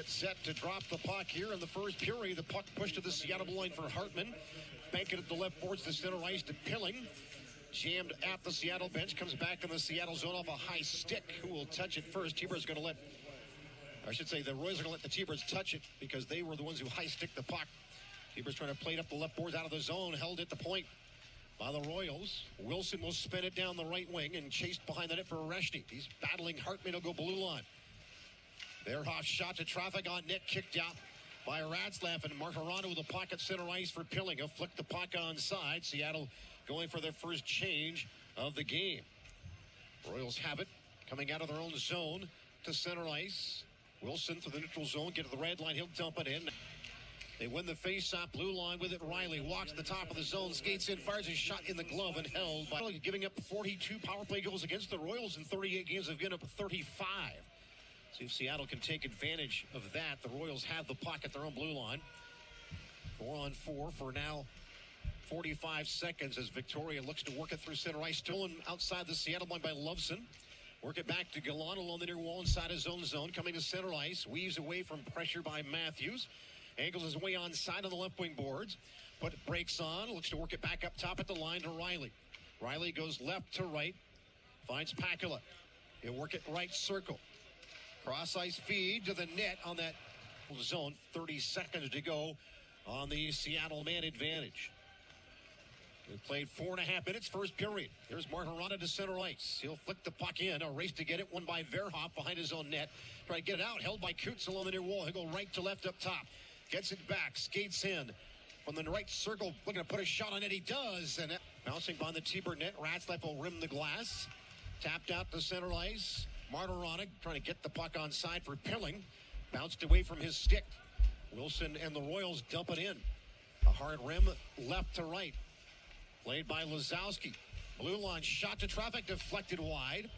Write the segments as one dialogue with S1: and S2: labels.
S1: get set to drop the puck here in the first period. The puck pushed to the Seattle line for Hartman. Banking at the left boards to center ice to Pilling. Jammed at the Seattle bench. Comes back in the Seattle zone off a high stick. Who will touch it first? T-Bird's going to let, I should say the Royals are going to let the T-Birds touch it because they were the ones who high stick the puck. T-Birds trying to play it up the left boards out of the zone. Held at the point by the Royals. Wilson will spin it down the right wing and chased behind the net for Reshny. He's battling Hartman. He'll go blue line. Verhoeff shot to traffic on net, kicked out by Ratzlaff, and Martirano with the pocket center ice for Pilling. He'll flick the puck onside. Seattle going for their first change of the game. Royals have it, coming out of their own zone to center ice. Wilson to the neutral zone, get to the red line, he'll dump it in. They win the face-off, blue line with it. Riley walks to the top of the zone, skates in, fires his shot in the glove and held by giving up 42 power play goals against the Royals in 38 games. Have given up 35. See if Seattle can take advantage of that. The Royals have the puck at their own blue line. 4-on-4 for now 45 seconds as Victoria looks to work it through center ice. Stolen outside the Seattle line by Loveson. Work it back to Gallant along the near wall inside his own zone. Coming to center ice. Weaves away from pressure by Matthews. Angles his way onside on the left wing boards. But breaks on. Looks to work it back up top at the line to Riley. Riley goes left to right. Finds Pakula. He'll work it right circle. Cross ice feed to the net on that zone. 30 seconds to go on the Seattle man advantage. We played 4.5 minutes first period. Here's Martirano to center ice. He'll flick the puck in. A race to get it. Won by Verhoeff behind his own net. Try to get it out. Held by Coots along the near wall. He'll go right to left up top. Gets it back. Skates in from the right circle. Looking to put a shot on it. He does. And bouncing behind the T-Bird net. Ratzlaff will rim the glass. Tapped out to center ice. Martirano trying to get the puck on side for Pilling. Bounced away from his stick. Wilson and the Royals dump it in. A hard rim left to right. Played by Lazowski. Blue line shot to traffic, deflected wide.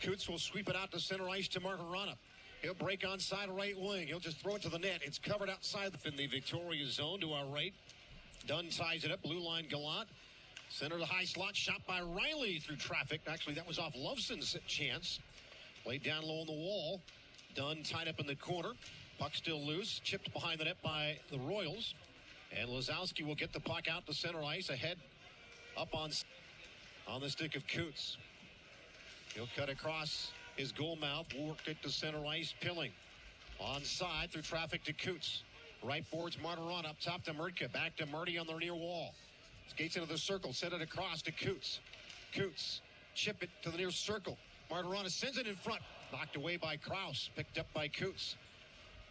S1: Coots will sweep it out to center ice to Martirano. He'll break onside right wing. He'll just throw it to the net. It's covered outside in the Victoria zone to our right. Dunn ties it up. Blue line Gallant. Center to high slot. Shot by Riley through traffic. Actually, that was off Loveson's chance. Played down low on the wall. Dunn tied up in the corner. Puck still loose. Chipped behind the net by the Royals. And Lazowski will get the puck out to center ice. Ahead up on the stick of Coots. He'll cut across his goal mouth. Work it to center ice. Pilling. Onside through traffic to Coots. Right boards Martirano up top to Murtka. Back to Murty on the near wall. Skates into the circle. Send it across to Coots. Coots. Chip it to the near circle. Martirano sends it in front. Knocked away by Kraus. Picked up by Coots.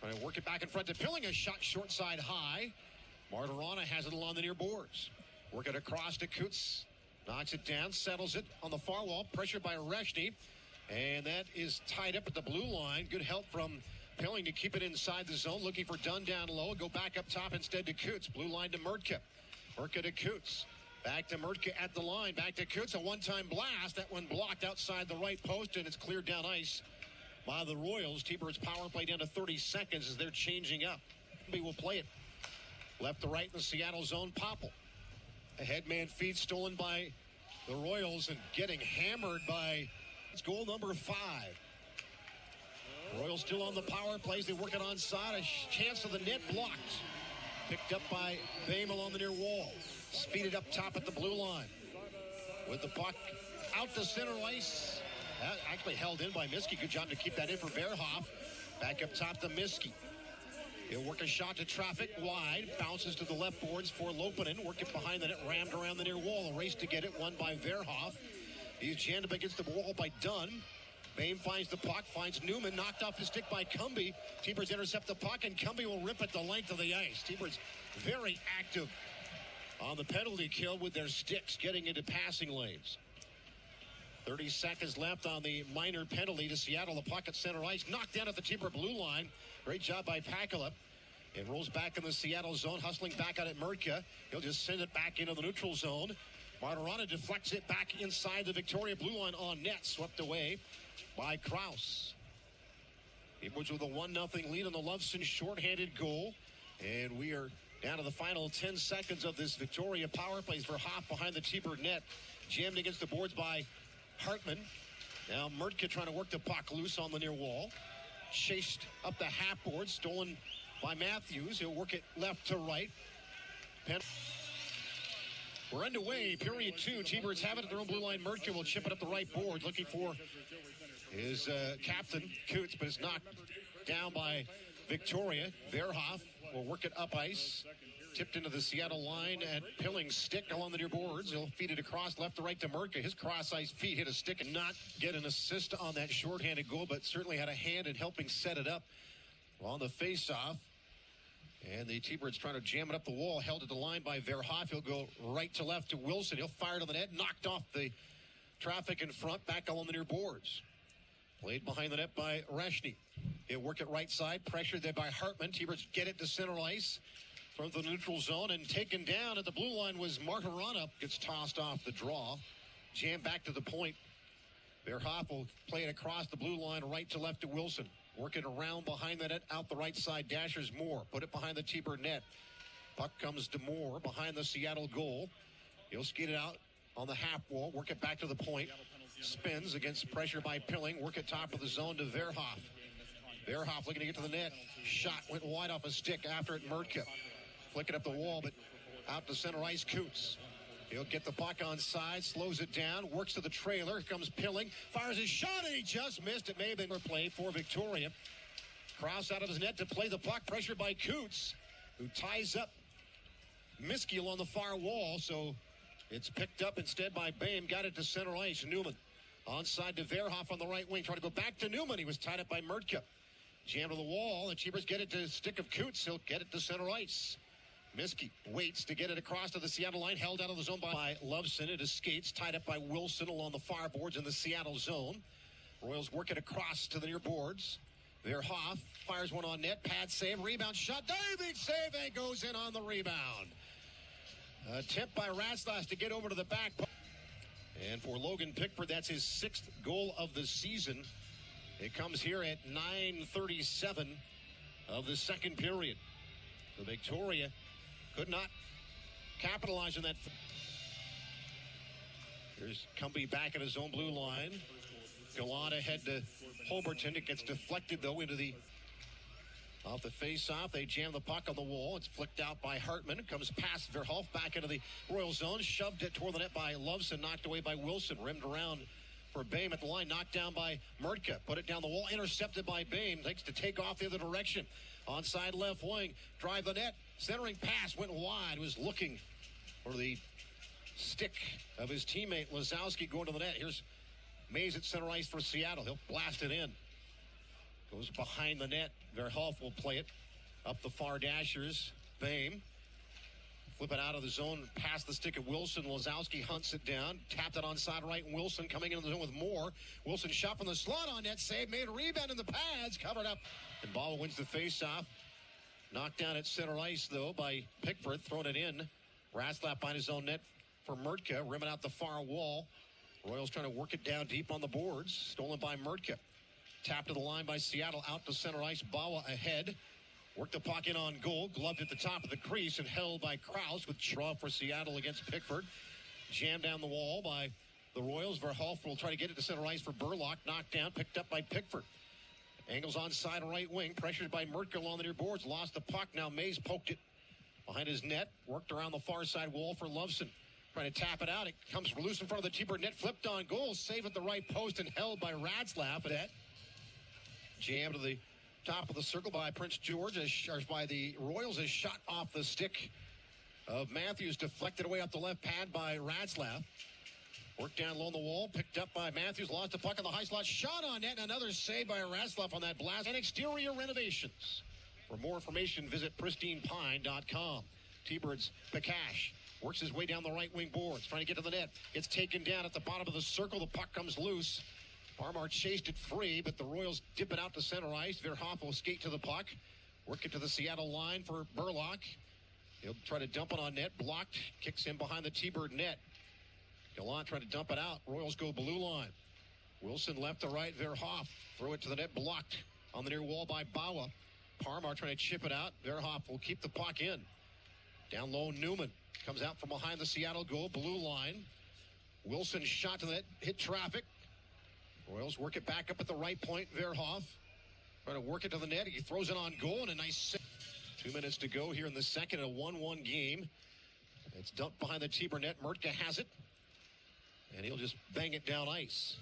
S1: Trying to work it back in front to Pilling. A shot short side high. Martirano has it along the near boards. Work it across to Coots. Knocks it down. Settles it on the far wall. Pressured by Reshny. And that is tied up at the blue line. Good help from Pilling to keep it inside the zone. Looking for Dunn down low. Go back up top instead to Coots. Blue line to Murtka. Murtka to Coots. Back to Murtka at the line. Back to Coots. A one-time blast. That one blocked outside the right post, and it's cleared down ice by the Royals. T-Birds power play down to 30 seconds as they're changing up. We will play it left to right in the Seattle zone. Popple. A headman feed stolen by the Royals and getting hammered by it's goal number 5. Royals still on the power plays. They work it onside. A chance of the net blocked. Picked up by Bamel on the near wall. Speeded up top at the blue line. With the puck out to center ice. Actually held in by Miskey. Good job to keep that in for Verhoeff. Back up top to Miskey. He'll work a shot to traffic wide. Bounces to the left boards for Lopinen. Work it behind the net. Rammed around the near wall. A race to get it. Won by Verhoeff. He's jammed up against the wall by Dunn. Bame finds the puck. Finds Newman. Knocked off his stick by Cumby. T-Birds intercept the puck, and Cumby will rip it the length of the ice. T-Birds very active on the penalty kill with their sticks, getting into passing lanes. 30 seconds left on the minor penalty to Seattle. The puck at center ice. Knocked down at the T-Bird blue line. Great job by Pakula. It rolls back in the Seattle zone. Hustling back out at Murtka. He'll just send it back into the neutral zone. Martirano deflects it back inside the Victoria blue line on net. Swept away by Kraus. T-Birds with a 1-0 lead on the Loveson shorthanded goal. And we are down to the final 10 seconds of this Victoria power plays for Hoff behind the T-Bird net. Jammed against the boards by Hartman. Now Murtka trying to work the puck loose on the near wall. chased up the half board, stolen by Matthews. He'll work it left to right. We're underway, period 2. T-Birds have it at their own blue line. Mertke will chip it up the right board, looking for his captain, Coots, but it's knocked down by Victoria. Verhoeff will work it up ice. Tipped into the Seattle line at Pilling's stick along the near boards. He'll feed it across left to right to Mertke. His cross-ice feet hit a stick and not get an assist on that shorthanded goal, but certainly had a hand in helping set it up on the face-off. And the T-Birds trying to jam it up the wall. Held at the line by Verhoeff. He'll go right to left to Wilson. He'll fire to the net. Knocked off the traffic in front. Back along the near boards. Played behind the net by Rashny. He'll work it right side. Pressured there by Hartman. T-Birds get it to center ice from the neutral zone. And taken down at the blue line was Martirana. Gets tossed off the draw. Jammed back to the point. Verhoeff will play it across the blue line right to left to Wilson. Working around behind the net, out the right side, dashes Moore. Put it behind the T-Bird net. Puck comes to Moore behind the Seattle goal. He'll skate it out on the half wall, work it back to the point. Spins against pressure by Pilling. Work it top of the zone to Verhoeff. Verhoeff looking to get to the net. Shot went wide off a stick after it, Mertke. Flick it up the wall, but out to center ice, Coots. He'll get the puck on side, slows it down, works to the trailer. Here comes Pilling, fires his shot, and he just missed. It may have been a play for Victoria. Cross out of his net to play the puck, pressured by Coots, who ties up Miskey along the far wall. So it's picked up instead by Boehm. Got it to center ice. Newman onside to Verhoeff on the right wing. Trying to go back to Newman. He was tied up by Mertke. Jammed to the wall. The Cheapers get it to stick of Coots. He'll get it to center ice. Miskey waits to get it across to the Seattle line. Held out of the zone by Loveson. It escapes. Tied up by Wilson along the far boards in the Seattle zone. Royals work it across to the near boards. Verhoeff fires one on net. Pad save. Rebound shot. Diving save. And goes in on the rebound. Attempt by Ratzlaff to get over to the back. And for Logan Pickford, that's his 6th goal of the season. It comes here at 9:37 of the second period. So Victoria could not capitalize on that. Here's Cumbie back at his own blue line. Gallant ahead to Holberton. It gets deflected, though, into the off the face-off. They jam the puck on the wall. It's flicked out by Hartman. It comes past Verhoeff back into the Royal zone. Shoved it toward the net by Loveson. Knocked away by Wilson. Rimmed around for Boehm at the line. Knocked down by Mertke. Put it down the wall. Intercepted by Boehm. Takes to take off the other direction. Onside left wing. Drive the net. Centering pass went wide. Was looking for the stick of his teammate Lazowski going to the net. Here's Mays at center ice for Seattle. He'll blast it in. Goes behind the net. Verhoeff will play it up the far dashers. Boehm. Flip it out of the zone past the stick of Wilson. Lazowski hunts it down. Tapped it onside right. And Wilson coming into the zone with Moore. Wilson shot from the slot on net. Save. Made a rebound in the pads. Covered up. And Ball wins the faceoff. Knocked down at center ice, though, by Pickford. Thrown it in. Ratzlaff behind his own net for Mertke. Rimming out the far wall. Royals trying to work it down deep on the boards. Stolen by Mertke. Tapped to the line by Seattle. Out to center ice. Bawa ahead. Worked the puck in on goal. Gloved at the top of the crease and held by Krause with draw for Seattle against Pickford. Jammed down the wall by the Royals. Verhoeff will try to get it to center ice for Burlock. Knocked down. Picked up by Pickford. Angles on side right wing. Pressured by Mertke along the near boards. Lost the puck. Now Mays poked it behind his net. Worked around the far side wall for Loveson. Trying to tap it out. It comes loose in front of the T-Bird net. Flipped on goal. Save at the right post and held by Ratzlaff. That jammed to the top of the circle by Prince George, or by the Royals, is shot off the stick of Matthews, deflected away up the left pad by Ratzlaff. Worked down low on the wall, picked up by Matthews, lost the puck in the high slot, shot on net, and another save by Ratzlaff on that blast. And exterior renovations. For more information, visit pristinepine.com. T-Birds Pakash works his way down the right wing boards, trying to get to the net. It's taken down at the bottom of the circle. The puck comes loose. Parmar chased it free, but the Royals dip it out to center ice. Verhoeff will skate to the puck. Work it to the Seattle line for Burlock. He'll try to dump it on net. Blocked. Kicks in behind the T-Bird net. Gallant trying to dump it out. Royals go blue line. Wilson left to right. Verhoeff. Throw it to the net. Blocked on the near wall by Bawa. Parmar trying to chip it out. Verhoeff will keep the puck in. Down low, Newman. Comes out from behind the Seattle goal. Blue line. Wilson shot to the net. Hit traffic. Royals work it back up at the right point. Verhoeff Trying to work it to the net. He throws it on goal and a nice 2 minutes to go here in the second. A 1-1 game. It's dumped behind the Tiber net. Murtka has it. And he'll just bang it down ice.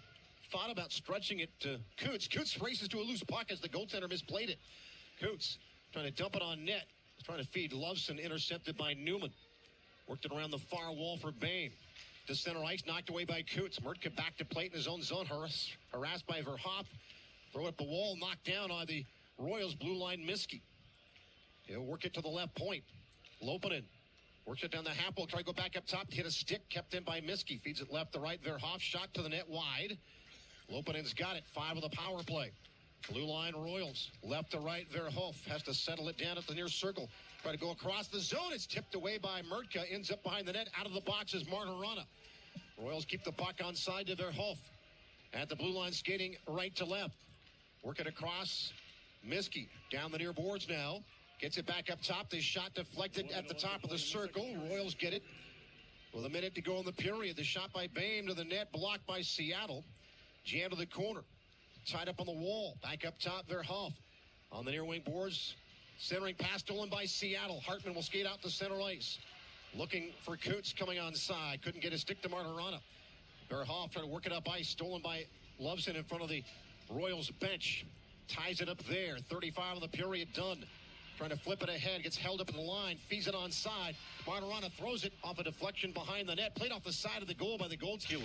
S1: Thought about stretching it to Coots. Coots races to a loose puck as the goaltender misplayed it. Coots trying to dump it on net. Trying to feed Loveson, intercepted by Newman. Worked it around the far wall for Bain. To center ice, knocked away by Coots. Murtka back to plate in his own zone. Harassed by Verhoeff. Throw up the wall, knocked down on the Royals blue line Miskey. He'll work it to the left point. Lopinen works it down the half wall. Try to go back up top. Hit a stick, kept in by Miskey. Feeds it left to right. Verhoeff shot to the net wide. Lopinen's got it. 5 of the power play. Blue line Royals. Left to right. Verhoeff has to settle it down at the near circle. Try to go across the zone. It's tipped away by Murtka. Ends up behind the net. Out of the box is Martirana. Royals keep the puck on side to Verhoeff. At the blue line, skating right to left. Work it across. Miskey down the near boards now. Gets it back up top. This shot deflected at the top of the circle. Royals get it with a minute to go in the period. The shot by Bain to the net, blocked by Seattle. Jammed to the corner. Tied up on the wall. Back up top, Verhoeff. On the near wing boards. Centering pass stolen by Seattle. Hartman will skate out to center ice. Looking for Coots coming on side. Couldn't get a stick to Martirana. Verhoeff trying to work it up ice. Stolen by Loveson in front of the Royals bench. Ties it up there. 35 of the period done. Trying to flip it ahead. Gets held up in the line. Feeds it on side. Martirana throws it off a deflection behind the net. Played off the side of the goal by the goalkeeper.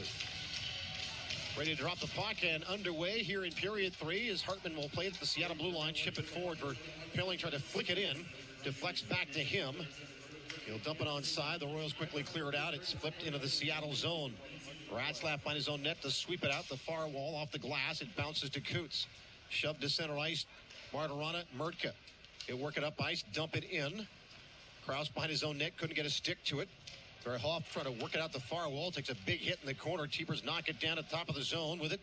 S1: Ready to drop the puck and underway here in period 3 as Hartman will play at the Seattle blue line. Chip it forward for Pilling. Trying to flick it in. Deflects back to him. He'll dump it on side. The Royals quickly clear it out. It's flipped into the Seattle zone. Ratzlaff behind his own net to sweep it out the far wall off the glass. It bounces to Coots. Shoved to center ice. Martirana, Murtka. He'll work it up ice, dump it in. Krause behind his own net, couldn't get a stick to it. Verhoeff trying to work it out the far wall. Takes a big hit in the corner. Teepers knock it down at the top of the zone with it.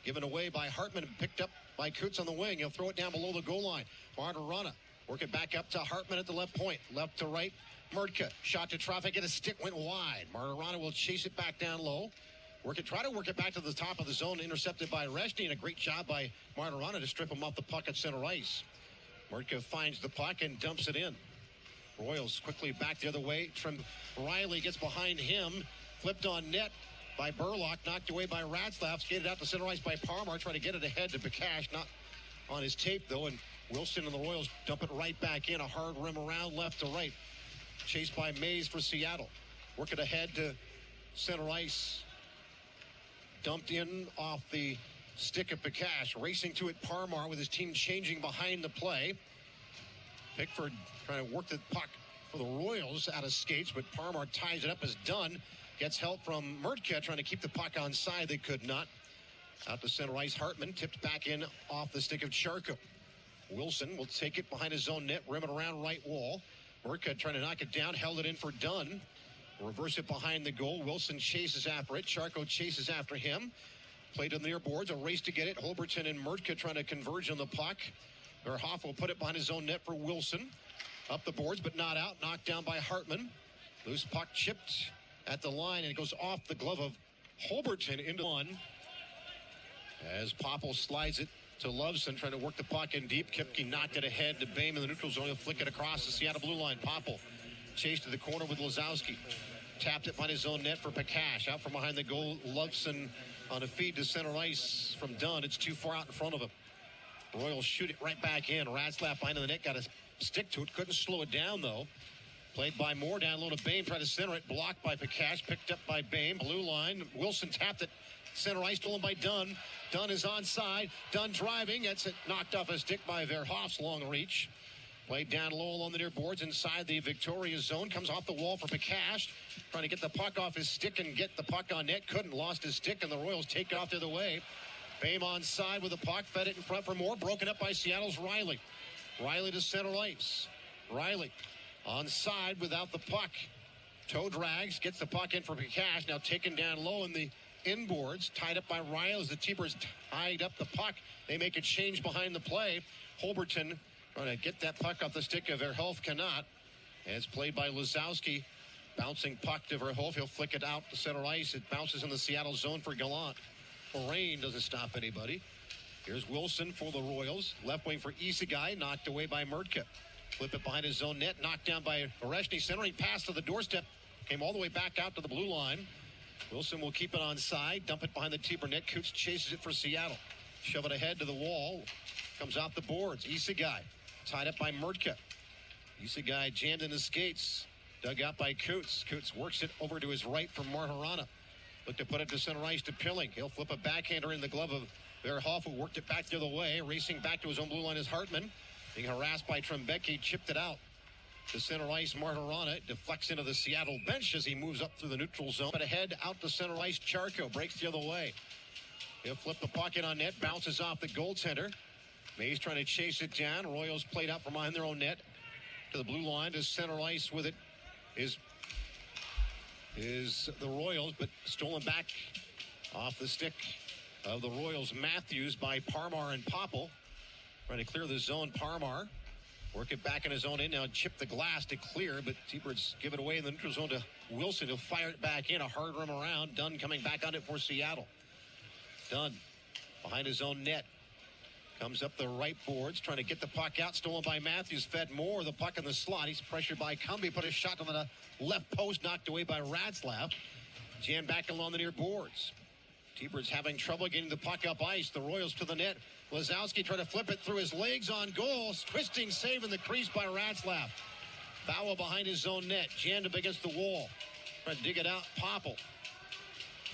S1: Given away by Hartman and picked up by Coots on the wing. He'll throw it down below the goal line. Martirana work it back up to Hartman at the left point. Left to right. Murtka shot to traffic and a stick went wide. Martirana will chase it back down low. Try to work it back to the top of the zone. Intercepted by Reshny, and a great job by Martirana to strip him off the puck at center ice. Murtka finds the puck and dumps it in. Royals quickly back the other way. Riley gets behind him. Flipped on net by Burlock. Knocked away by Ratzlaff. Skated out to center ice by Parmar. Trying to get it ahead to Bakash. Not on his tape, though. And Wilson and the Royals dump it right back in. A hard rim around left to right. Chased by Mays for Seattle. Work it ahead to center ice. Dumped in off the stick of Bakash. Racing to it, Parmar with his team changing behind the play. Pickford trying to work the puck for the Royals out of skates, but Parmar ties it up as done. Gets help from Murtka trying to keep the puck on side. They could not. Out to center ice, Hartman tipped back in off the stick of Charco. Wilson will take it behind his own net, rim it around right wall. Murtka trying to knock it down, held it in for Dunn. Reverse it behind the goal. Wilson chases after it. Charco chases after him. Played on the near boards. A race to get it. Holberton and Murtka trying to converge on the puck. Verhoeff will put it behind his own net for Wilson. Up the boards, but not out. Knocked down by Hartman. Loose puck chipped at the line, and it goes off the glove of Holberton into one. As Popple slides it to Loveson, trying to work the puck in deep. Kipke knocked it ahead to Boehm in the neutral zone. He'll flick it across the Seattle blue line. Popple chased to the corner with Lazowski. Tapped it behind his own net for Bakash. Out from behind the goal, Loveson on a feed to center ice from Dunn. It's too far out in front of him. Royals shoot it right back in. Ratzlaff behind the net, got a stick to it. Couldn't slow it down, though. Played by Moore, down low to Boehm. Tried to center it. Blocked by Bakash. Picked up by Boehm. Blue line. Wilson tapped it. Center ice, stolen by Dunn. Dunn is onside. Dunn driving. Gets it knocked off a stick by Verhoeff's long reach. Played down low along the near boards inside the Victoria zone. Comes off the wall for Bakash. Trying to get the puck off his stick and get the puck on net. Couldn't. Lost his stick, and the Royals take off the other way. Boehm onside with the puck. Fed it in front for Moore. Broken up by Seattle's Riley. Riley to center ice. Riley onside without the puck. Toe drags. Gets the puck in for Bakash. Now taken down low in the inboards. Tied up by Riley as the Teepers tied up the puck. They make a change behind the play. Holberton trying to get that puck off the stick of Verhoeff. Cannot. As played by Lazowski. Bouncing puck to Verhoeff. He'll flick it out to center ice. It bounces in the Seattle zone for Gallant. Rain doesn't stop anybody. Here's Wilson for the Royals. Left wing for Isagai, knocked away by Murtka. Flip it behind his own net, knocked down by Oreshny. Centering pass to the doorstep. Came all the way back out to the blue line. Wilson will keep it on side. Dump it behind the Tiber net. Coots chases it for Seattle. Shove it ahead to the wall. Comes off the boards. Isagai tied up by Murtka. Isagai jammed in the skates. Dug out by Coots. Coots works it over to his right for Martirana. Look to put it to center ice to Pilling. He'll flip a backhander in the glove of Verhoeff, who worked it back the other way. Racing back to his own blue line is Hartman. Being harassed by Trembecki, chipped it out to center ice. Martirana deflects into the Seattle bench as he moves up through the neutral zone. But ahead out to center ice, Charco breaks the other way. He'll flip the puck in on net, bounces off the goaltender. Mays trying to chase it down. Royals played out from behind their own net to the blue line to center ice with it is the Royals, but stolen back off the stick of the Royals. Matthews by Parmar and Popple. Trying to clear the zone. Parmar work it back in his own end. Now chip the glass to clear, but T-Birds give it away in the neutral zone to Wilson. He'll fire it back in. A hard rim around. Dunn coming back on it for Seattle. Dunn behind his own net. Comes up the right boards, trying to get the puck out. Stolen by Matthews. Fed Moore. The puck in the slot. He's pressured by Cumby. Put a shot on the left post. Knocked away by Ratzlaff. Jammed back along the near boards. T-Birds having trouble getting the puck up ice. The Royals to the net. Lazowski trying to flip it through his legs on goal. Twisting save in the crease by Ratzlaff. Bauer behind his own net. Jammed up against the wall. Trying to dig it out. Popple.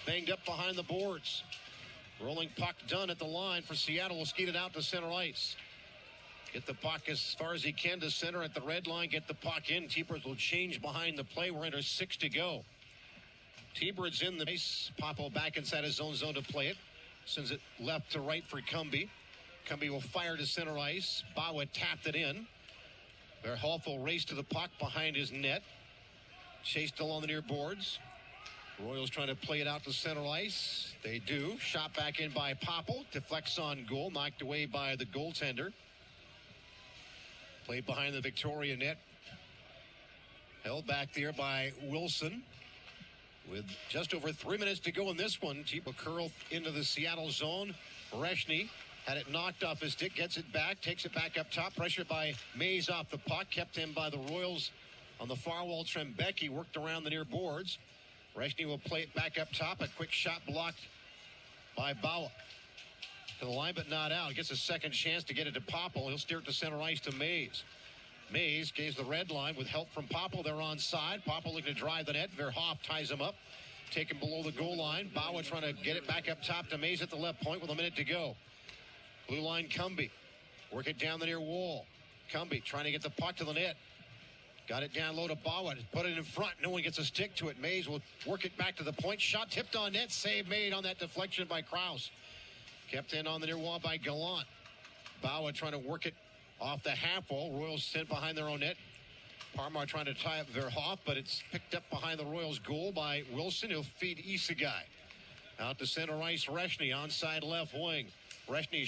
S1: Banged up behind the boards. Rolling puck done at the line for Seattle. Will skate it out to center ice. Get the puck as far as he can to center at the red line. Get the puck in. T-Birds will change behind the play. We're under 6 to go. T-Birds in the base. Popple back inside his own zone to play it. Sends it left to right for Cumby. Cumby will fire to center ice. Bauer tapped it in. Verhoeff will race to the puck behind his net. Chased along the near boards. Royals trying to play it out to center ice. They do. Shot back in by Popple. Deflects on goal. Knocked away by the goaltender. Played behind the Victoria net. Held back there by Wilson. With just over 3 minutes to go in this one. Chipa curl into the Seattle zone. Oreshny had it knocked off his stick. Gets it back. Takes it back up top. Pressured by Mays off the puck. Kept in by the Royals on the far wall. Trembecki worked around the near boards. Oreshny will play it back up top. A quick shot blocked by Bauer. To the line, but not out. Gets a second chance to get it to Popple. He'll steer it to center ice to Mays. Mays gains the red line with help from Popple. They're onside. Popple looking to drive the net. Verhoeff ties him up. Taken below the goal line. Bauer trying to get it back up top to Mays at the left point with a minute to go. Blue line Cumby. Work it down the near wall. Cumby trying to get the puck to the net. Got it down low to Bauer. Put it in front. No one gets a stick to it. Mays will work it back to the point. Shot tipped on net. Save made on that deflection by Krause. Kept in on the near wall by Gallant. Bauer trying to work it off the half wall. Royals sent behind their own net. Parmar trying to tie up Verhoeff, but it's picked up behind the Royals goal by Wilson. He'll feed Isagai. Out to center ice, Oreshny onside left wing. Oreshny